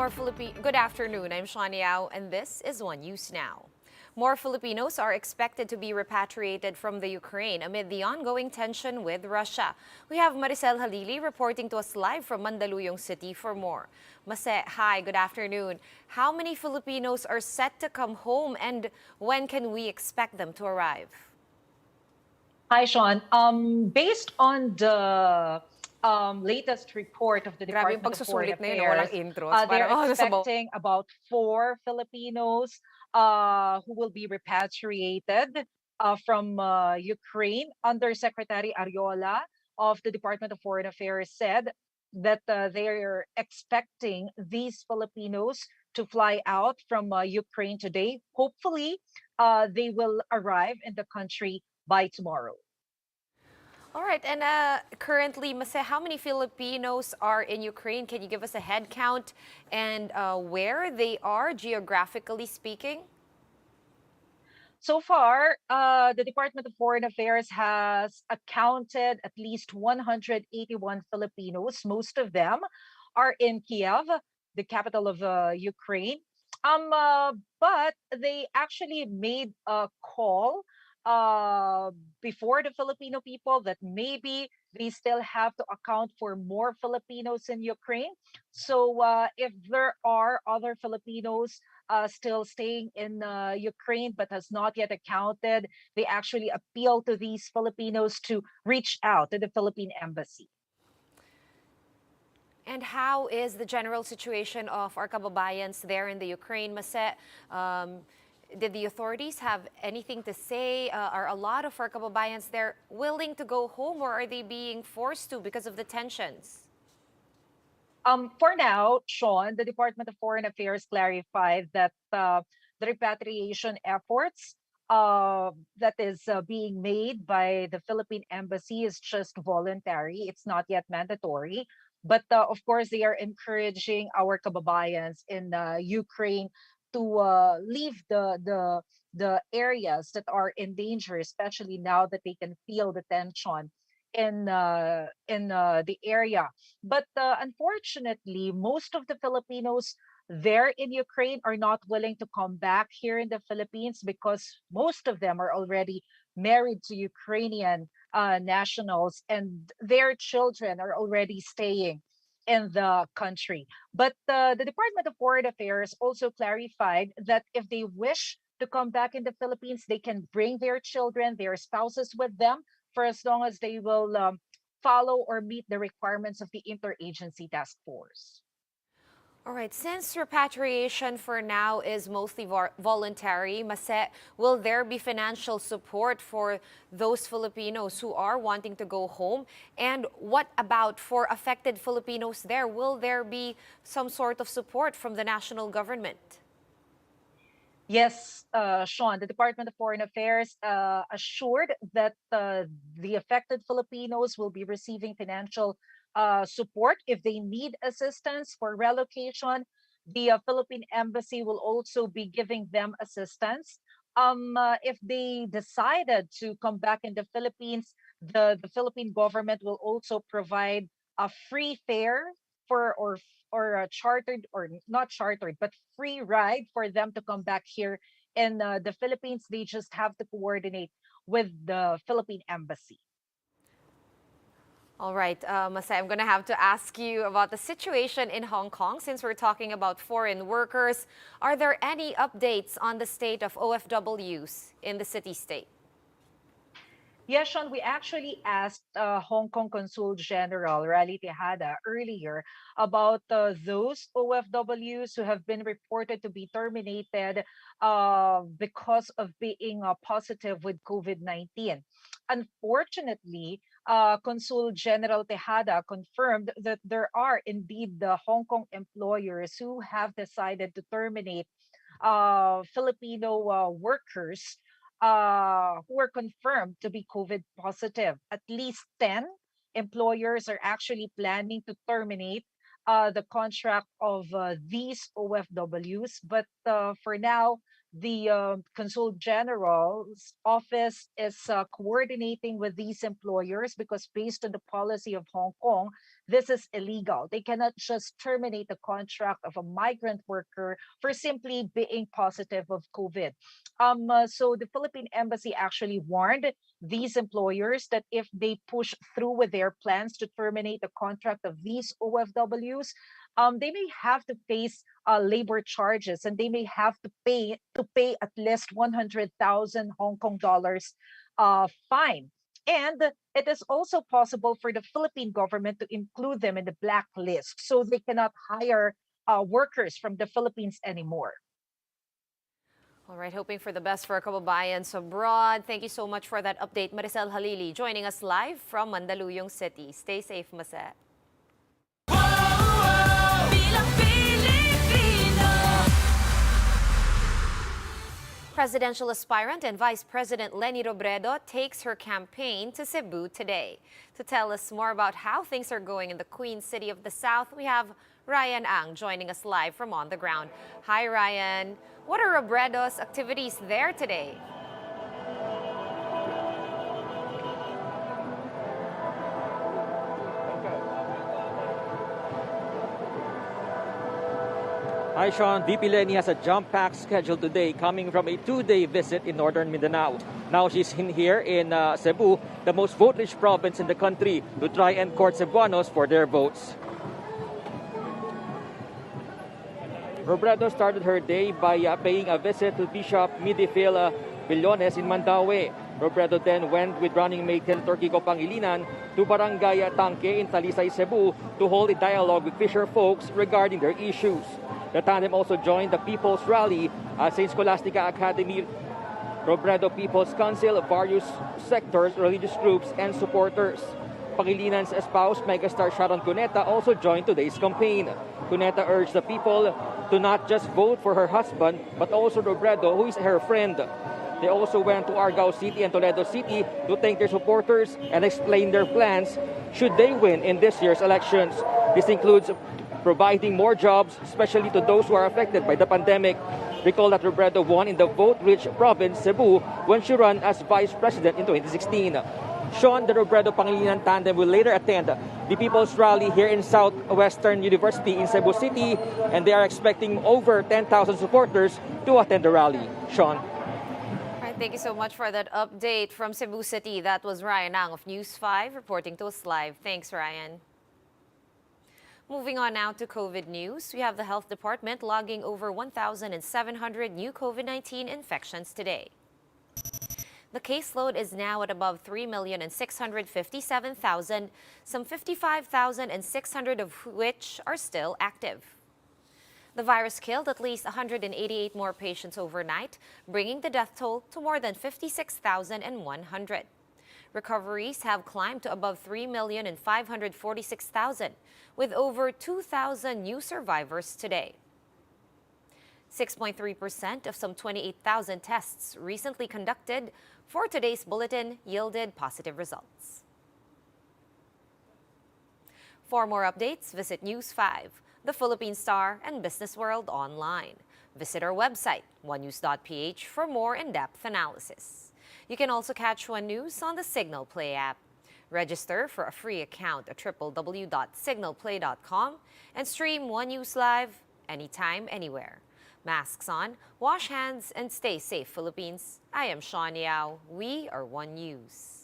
Good afternoon. I'm Shania, and this is One News Now. More Filipinos are expected to be repatriated from the Ukraine amid the ongoing tension with Russia. We have Maricel Halili reporting to us live from Mandaluyong City for more. Mase, hi, good afternoon. How many Filipinos are set to come home, and when can we expect them to arrive? Hi, Sean. Based on the latest report of the Grabe yung Department of Foreign pagsusulit na yun, no? Walang Affairs, intros. they're Parang, nasa bawah. expecting about 4 Filipinos who will be repatriated from Ukraine. Undersecretary Ariola of the Department of Foreign Affairs said that they're expecting these Filipinos to fly out from Ukraine today. Hopefully, they will arrive in the country by tomorrow. All right, and currently, Mase, how many Filipinos are in Ukraine? Can you give us a head count and where they are geographically speaking? So far, the Department of Foreign Affairs has accounted at least 181 Filipinos. Most of them are in Kiev, the capital of Ukraine. But they actually made a call uh, before the Filipino people that maybe they still have to account for more Filipinos in Ukraine. So if there are other Filipinos still staying in Ukraine but has not yet accounted, they actually appeal to these Filipinos to reach out to the Philippine embassy. And how is the general situation of our kababayans there in the Ukraine, Mase? Did the authorities have anything to say? Are a lot of our kababayans there willing to go home, or are they being forced to because of the tensions? For now, Sean, the Department of Foreign Affairs clarified that the repatriation efforts that is being made by the Philippine embassy is just voluntary. It's not yet mandatory. But of course, they are encouraging our kababayans in Ukraine to leave the areas that are in danger, especially now that they can feel the tension in the area. But unfortunately, most of the Filipinos there in Ukraine are not willing to come back here in the Philippines because most of them are already married to Ukrainian nationals and their children are already staying in the country. But the Department of Foreign Affairs also clarified that if they wish to come back in the Philippines, they can bring their children, their spouses with them for as long as they will follow or meet the requirements of the interagency task force. All right, since repatriation for now is mostly voluntary, Mase, will there be financial support for those Filipinos who are wanting to go home? And what about for affected Filipinos there? Will there be some sort of support from the national government? Yes, Sean, the Department of Foreign Affairs assured that the affected Filipinos will be receiving financial support if they need assistance for relocation. The Philippine Embassy will also be giving them assistance. If they decided to come back in the Philippines, the Philippine government will also provide a free fare for or a chartered or not chartered but free ride for them to come back here in the Philippines. They just have to coordinate with the Philippine embassy. All right, Masai, I'm going to have to ask you about the situation in Hong Kong since we're talking about foreign workers. Are there any updates on the state of OFWs in the city-state? Yes, Sean, we actually asked Hong Kong Consul General Rally Tejada earlier about those OFWs who have been reported to be terminated because of being positive with COVID-19. Unfortunately, Consul General Tejada confirmed that there are indeed the Hong Kong employers who have decided to terminate Filipino workers who are confirmed to be COVID positive. At least 10 employers are actually planning to terminate the contract of these OFWs. But for now, the Consul General's office is coordinating with these employers because, based on the policy of Hong Kong, this is illegal. They cannot just terminate the contract of a migrant worker for simply being positive of COVID. So the Philippine embassy actually warned these employers that if they push through with their plans to terminate the contract of these OFWs, they may have to face labor charges, and they may have to pay at least 100,000 Hong Kong dollars fine. And it is also possible for the Philippine government to include them in the blacklist, so they cannot hire workers from the Philippines anymore. All right, hoping for the best for our kababayans abroad. Thank you so much for that update, Maricel Halili, joining us live from Mandaluyong City. Stay safe, Mase. Presidential aspirant and Vice President Leni Robredo takes her campaign to Cebu today. To tell us more about how things are going in the Queen City of the South, we have Ryan Ang joining us live from on the ground. Hi, Ryan. What are Robredo's activities there today? Hi, Sean. VP Leni has a jump-packed schedule today, coming from a 2-day visit in northern Mindanao. Now she's here in Cebu, the most vote-rich province in the country, to try and court Cebuanos for their votes. Robredo started her day by paying a visit to Bishop Midifil Billones in Mandaue. Robredo then went with running mate Senator Kiko Pangilinan to Barangay Tangke in Talisay, Cebu, to hold a dialogue with fisher folks regarding their issues. The tandem also joined the People's Rally at St. Scholastica Academy, Robredo People's Council, various sectors, religious groups, and supporters. Pangilinan's espoused megastar Sharon Cuneta also joined today's campaign. Cuneta urged the people to not just vote for her husband, but also Robredo, who is her friend. They also went to Argao City and Toledo City to thank their supporters and explain their plans should they win in this year's elections. This includes providing more jobs, especially to those who are affected by the pandemic. Recall that Robredo won in the vote-rich province, Cebu, when she ran as vice president in 2016. Sean, the Robredo-Pangilinan tandem will later attend the People's Rally here in Southwestern University in Cebu City, and they are expecting over 10,000 supporters to attend the rally. Sean. All right, thank you so much for that update from Cebu City. That was Ryan Ang of News 5 reporting to us live. Thanks, Ryan. Moving on now to COVID news, we have the Health Department logging over 1,700 new COVID-19 infections today. The caseload is now at above 3,657,000, some 55,600 of which are still active. The virus killed at least 188 more patients overnight, bringing the death toll to more than 56,100. Recoveries have climbed to above 3,546,000, with over 2,000 new survivors today. 6.3% of some 28,000 tests recently conducted for today's bulletin yielded positive results. For more updates, visit News 5, The Philippine Star, and Business World online. Visit our website, onenews.ph, for more in-depth analysis. You can also catch One News on the Signal Play app. Register for a free account at www.signalplay.com and stream One News live anytime, anywhere. Masks on, wash hands, and stay safe, Philippines. I am Sean Yao. We are One News.